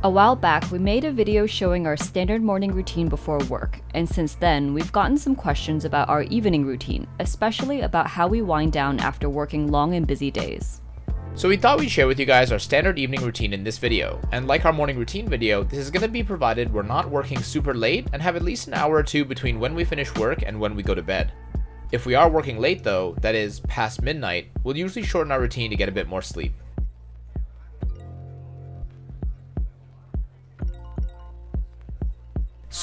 A while back, we made a video showing our standard morning routine before work, and since then, we've gotten some questions about our evening routine, especially about how we wind down after working long and busy days. So we thought we'd share with you guys our standard evening routine in this video, and like our morning routine video, this is going to be provided we're not working super late and have at least an hour or two between when we finish work and when we go to bed. If we are working late though, that is, past midnight, we'll usually shorten our routine to get a bit more sleep.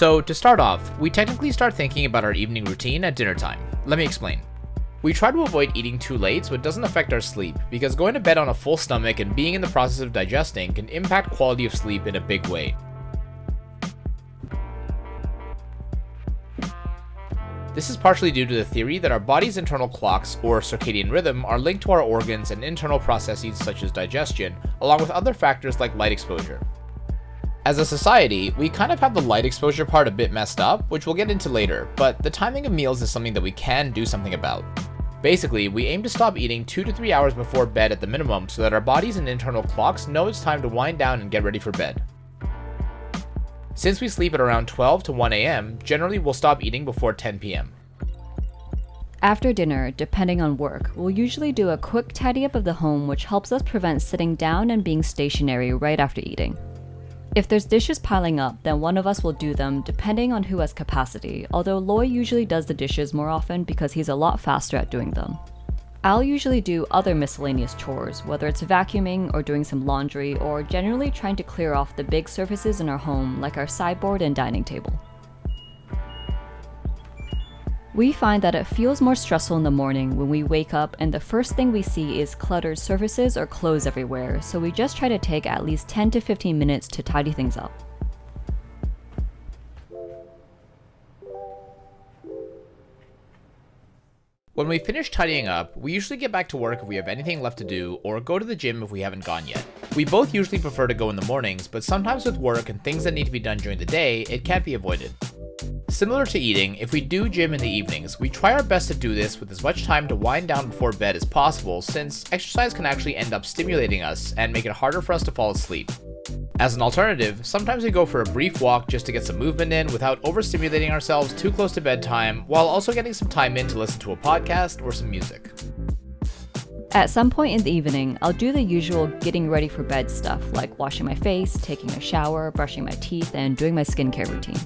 So to start off, we technically start thinking about our evening routine at dinner time. Let me explain. We try to avoid eating too late so it doesn't affect our sleep, because going to bed on a full stomach and being in the process of digesting can impact quality of sleep in a big way. This is partially due to the theory that our body's internal clocks, or circadian rhythm, are linked to our organs and internal processes such as digestion, along with other factors like light exposure. As a society, we kind of have the light exposure part a bit messed up, which we'll get into later, but the timing of meals is something that we can do something about. Basically, we aim to stop eating 2 to 3 hours before bed at the minimum so that our bodies and internal clocks know it's time to wind down and get ready for bed. Since we sleep at around 12 to 1 a.m., generally we'll stop eating before 10 p.m. After dinner, depending on work, we'll usually do a quick tidy up of the home, which helps us prevent sitting down and being stationary right after eating. If there's dishes piling up, then one of us will do them depending on who has capacity, although Loy usually does the dishes more often because he's a lot faster at doing them. I'll usually do other miscellaneous chores, whether it's vacuuming or doing some laundry, or generally trying to clear off the big surfaces in our home like our sideboard and dining table. We find that it feels more stressful in the morning when we wake up and the first thing we see is cluttered surfaces or clothes everywhere, so we just try to take at least 10 to 15 minutes to tidy things up. When we finish tidying up, we usually get back to work if we have anything left to do, or go to the gym if we haven't gone yet. We both usually prefer to go in the mornings, but sometimes with work and things that need to be done during the day, it can't be avoided. Similar to eating, if we do gym in the evenings, we try our best to do this with as much time to wind down before bed as possible, since exercise can actually end up stimulating us and make it harder for us to fall asleep. As an alternative, sometimes we go for a brief walk just to get some movement in without overstimulating ourselves too close to bedtime, while also getting some time in to listen to a podcast or some music. At some point in the evening, I'll do the usual getting ready for bed stuff like washing my face, taking a shower, brushing my teeth, and doing my skincare routine.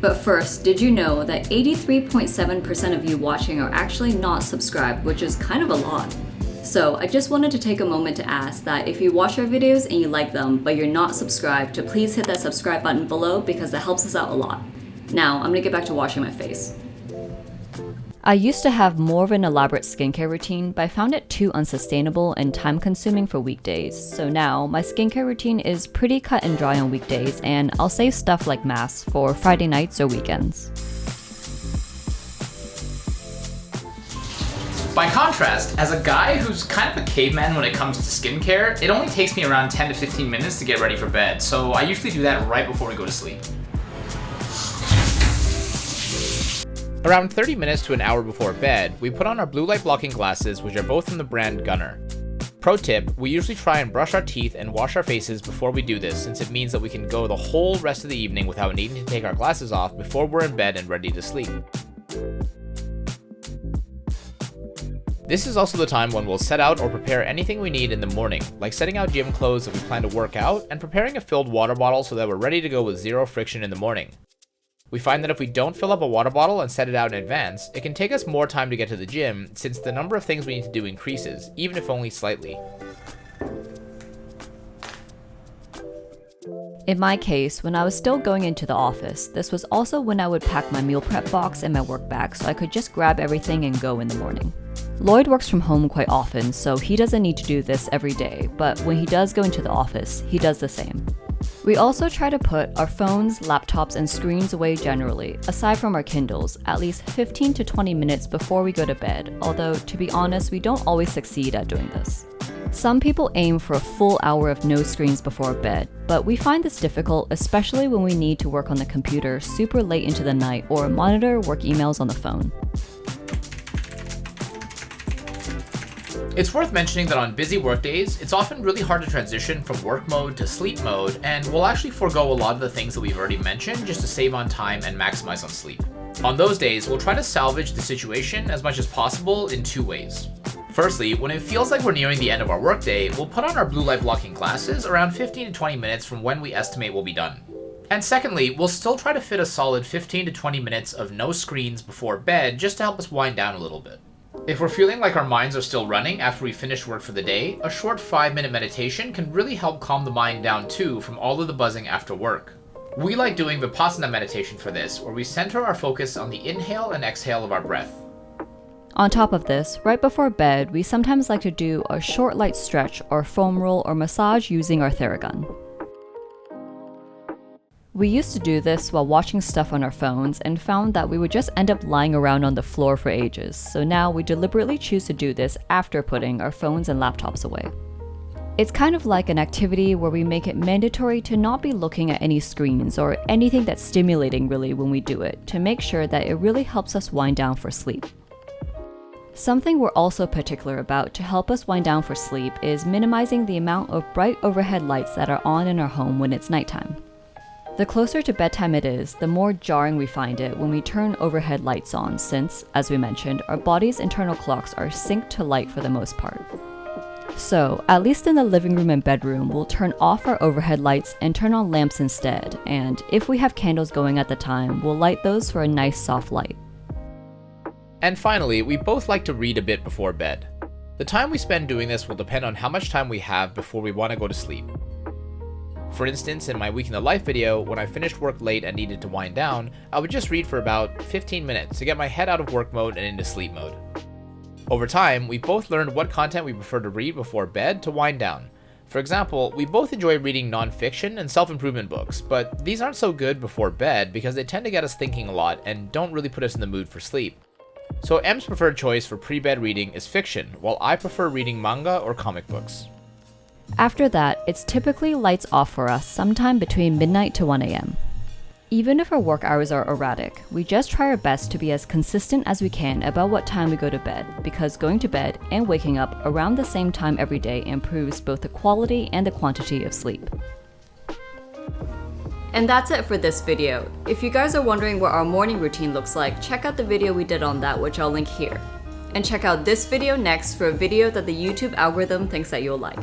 But first, did you know that 83.7% of you watching are actually not subscribed, which is kind of a lot? So I just wanted to take a moment to ask that if you watch our videos and you like them, but you're not subscribed, to please hit that subscribe button below because that helps us out a lot. Now, I'm gonna get back to washing my face. I used to have more of an elaborate skincare routine, but I found it too unsustainable and time-consuming for weekdays. So now, my skincare routine is pretty cut and dry on weekdays, and I'll save stuff like masks for Friday nights or weekends. By contrast, as a guy who's kind of a caveman when it comes to skincare, it only takes me around 10 to 15 minutes to get ready for bed, so I usually do that right before we go to sleep. Around 30 minutes to an hour before bed, we put on our blue light blocking glasses, which are both from the brand Gunnar. Pro tip, we usually try and brush our teeth and wash our faces before we do this, since it means that we can go the whole rest of the evening without needing to take our glasses off before we're in bed and ready to sleep. This is also the time when we'll set out or prepare anything we need in the morning, like setting out gym clothes if we plan to work out, and preparing a filled water bottle so that we're ready to go with zero friction in the morning. We find that if we don't fill up a water bottle and set it out in advance, it can take us more time to get to the gym since the number of things we need to do increases, even if only slightly. In my case, when I was still going into the office, this was also when I would pack my meal prep box and my work bag so I could just grab everything and go in the morning. Lloyd works from home quite often, so he doesn't need to do this every day, but when he does go into the office, he does the same. We also try to put our phones, laptops, and screens away generally, aside from our Kindles, at least 15 to 20 minutes before we go to bed, although to be honest, we don't always succeed at doing this. Some people aim for a full hour of no screens before bed, but we find this difficult, especially when we need to work on the computer super late into the night or monitor work emails on the phone. It's worth mentioning that on busy workdays, it's often really hard to transition from work mode to sleep mode, and we'll actually forego a lot of the things that we've already mentioned just to save on time and maximize on sleep. On those days, we'll try to salvage the situation as much as possible in 2 ways. Firstly, when it feels like we're nearing the end of our workday, we'll put on our blue light blocking glasses around 15 to 20 minutes from when we estimate we'll be done. And secondly, we'll still try to fit a solid 15 to 20 minutes of no screens before bed just to help us wind down a little bit. If we're feeling like our minds are still running after we finish work for the day, a short 5-minute meditation can really help calm the mind down too from all of the buzzing after work. We like doing Vipassana meditation for this, where we center our focus on the inhale and exhale of our breath. On top of this, right before bed, we sometimes like to do a short light stretch or foam roll or massage using our Theragun. We used to do this while watching stuff on our phones and found that we would just end up lying around on the floor for ages, so now we deliberately choose to do this after putting our phones and laptops away. It's kind of like an activity where we make it mandatory to not be looking at any screens or anything that's stimulating really when we do it, to make sure that it really helps us wind down for sleep. Something we're also particular about to help us wind down for sleep is minimizing the amount of bright overhead lights that are on in our home when it's nighttime. The closer to bedtime it is, the more jarring we find it when we turn overhead lights on since, as we mentioned, our body's internal clocks are synced to light for the most part. So, at least in the living room and bedroom, we'll turn off our overhead lights and turn on lamps instead, and if we have candles going at the time, we'll light those for a nice soft light. And finally, we both like to read a bit before bed. The time we spend doing this will depend on how much time we have before we want to go to sleep. For instance, in my Week in the Life video, when I finished work late and needed to wind down, I would just read for about 15 minutes to get my head out of work mode and into sleep mode. Over time, we both learned what content we prefer to read before bed to wind down. For example, we both enjoy reading non-fiction and self-improvement books, but these aren't so good before bed because they tend to get us thinking a lot and don't really put us in the mood for sleep. So M's preferred choice for pre-bed reading is fiction, while I prefer reading manga or comic books. After that, it's typically lights off for us sometime between midnight to 1 a.m. Even if our work hours are erratic, we just try our best to be as consistent as we can about what time we go to bed, because going to bed and waking up around the same time every day improves both the quality and the quantity of sleep. And that's it for this video. If you guys are wondering what our morning routine looks like, check out the video we did on that, which I'll link here. And check out this video next for a video that the YouTube algorithm thinks that you'll like.